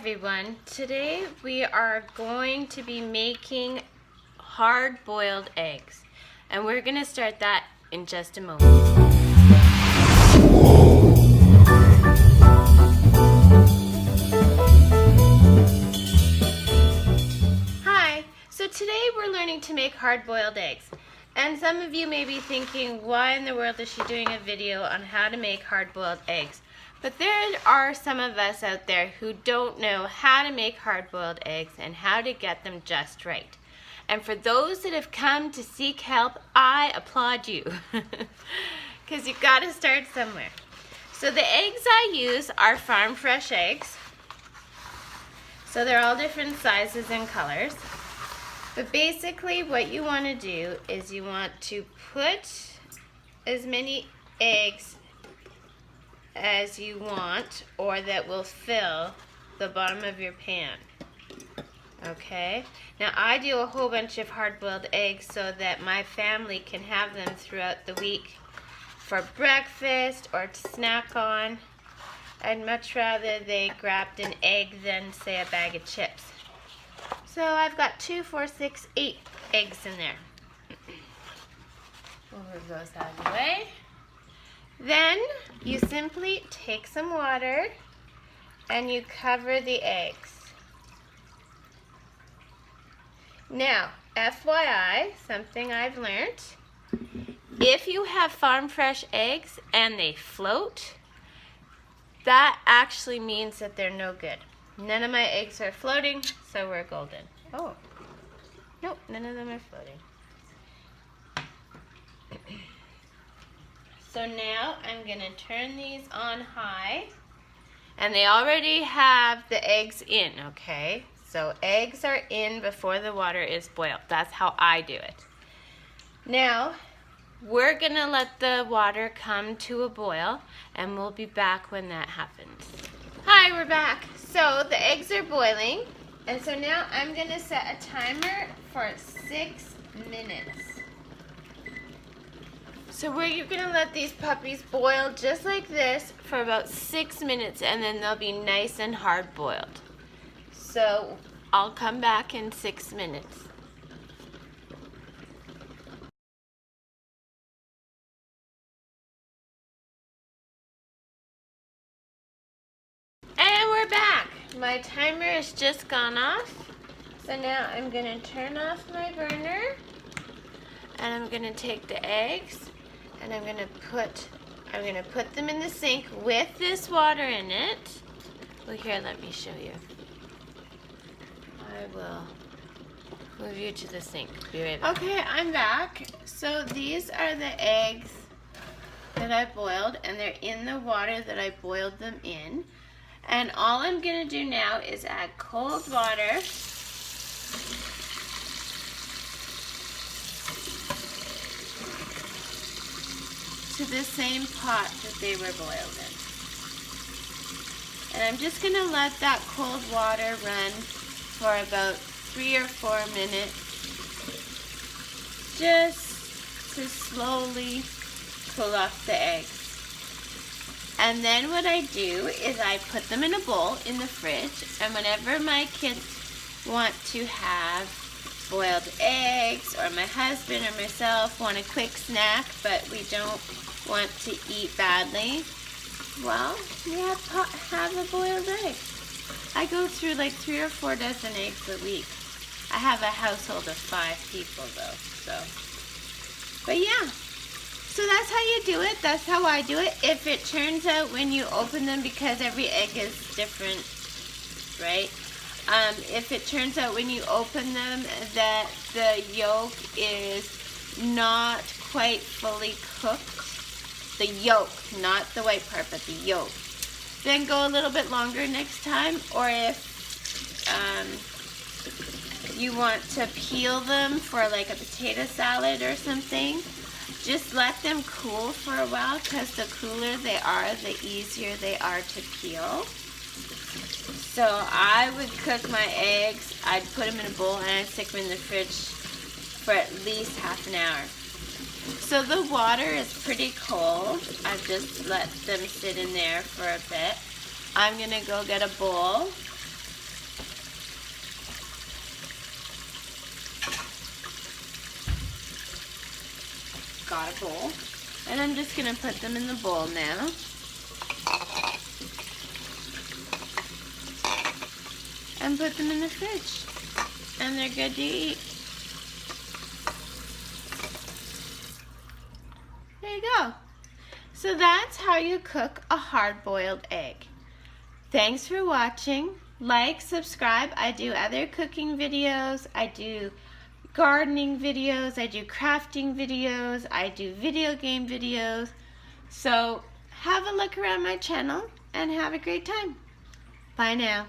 everyone. Today we are going to be making hard-boiled eggs, and we're going to start that in just a moment. Hi, so today we're learning to make hard-boiled eggs. And some of you may be thinking, why in the world is she doing a video on how to make hard-boiled eggs? But there are some of us out there who don't know how to make hard-boiled eggs and how to get them just right. And for those that have come to seek help, I applaud you. Because you've got to start somewhere. So the eggs I use are farm fresh eggs. So they're all different sizes and colors. But basically what you want to do is you want to put as many eggs as you want, or that will fill the bottom of your pan. Okay, now I do a whole bunch of hard-boiled eggs so that my family can have them throughout the week for breakfast or to snack on. I'd much rather they grabbed an egg than, say, a bag of chips. So I've got 2, 4, 6, 8 eggs in there. We'll move those out of the way. Then you simply take some water and you cover the eggs. Now, FYI, something I've learned, if you have farm fresh eggs and they float, that actually means that they're no good. None of my eggs are floating, so we're golden. Oh, nope, none of them are floating. So now I'm going to turn these on high, and they already have the eggs in, okay? So eggs are in before the water is boiled. That's how I do it. Now, we're going to let the water come to a boil, and we'll be back when that happens. Hi, we're back. So the eggs are boiling, and so now I'm going to set a timer for 6 minutes. So we're going to let these puppies boil just like this for about 6 minutes, and then they'll be nice and hard boiled. So I'll come back in 6 minutes. And we're back. My timer has just gone off. So now I'm going to turn off my burner, and I'm going to take the eggs. And I'm gonna put them in the sink with this water in it. Well, here, let me show you. I will move you to the sink. Be right back. Okay, I'm back. So these are the eggs that I boiled, and they're in the water that I boiled them in. And all I'm gonna do now is add cold water. To the same pot that they were boiled in. And I'm just going to let that cold water run for about 3 or 4 minutes, just to slowly cool off the eggs. And then what I do is I put them in a bowl in the fridge, and whenever my kids want to have boiled eggs, or my husband or myself want a quick snack but we don't want to eat badly, well, we have a boiled egg. I go through like 3 or 4 dozen eggs a week. I have a household of 5 people though, so. But yeah, so that's how you do it. That's how I do it. If it turns out when you open them, because every egg is different, right? If it turns out when you open them that the yolk is not quite fully cooked, the yolk, not the white part, but the yolk, then go a little bit longer next time. Or if you want to peel them for like a potato salad or something, just let them cool for a while, because the cooler they are, the easier they are to peel. So I would cook my eggs, I'd put them in a bowl, and I'd stick them in the fridge for at least half an hour. So the water is pretty cold. I've just let them sit in there for a bit. I'm going to go get a bowl, got a bowl. And I'm just going to put them in the bowl now. And put them in the fridge. And they're good to eat. There you go. So that's how you cook a hard-boiled egg. Thanks for watching. Like, subscribe. I do other cooking videos. I do gardening videos. I do crafting videos. I do video game videos. So have a look around my channel and have a great time. Bye now.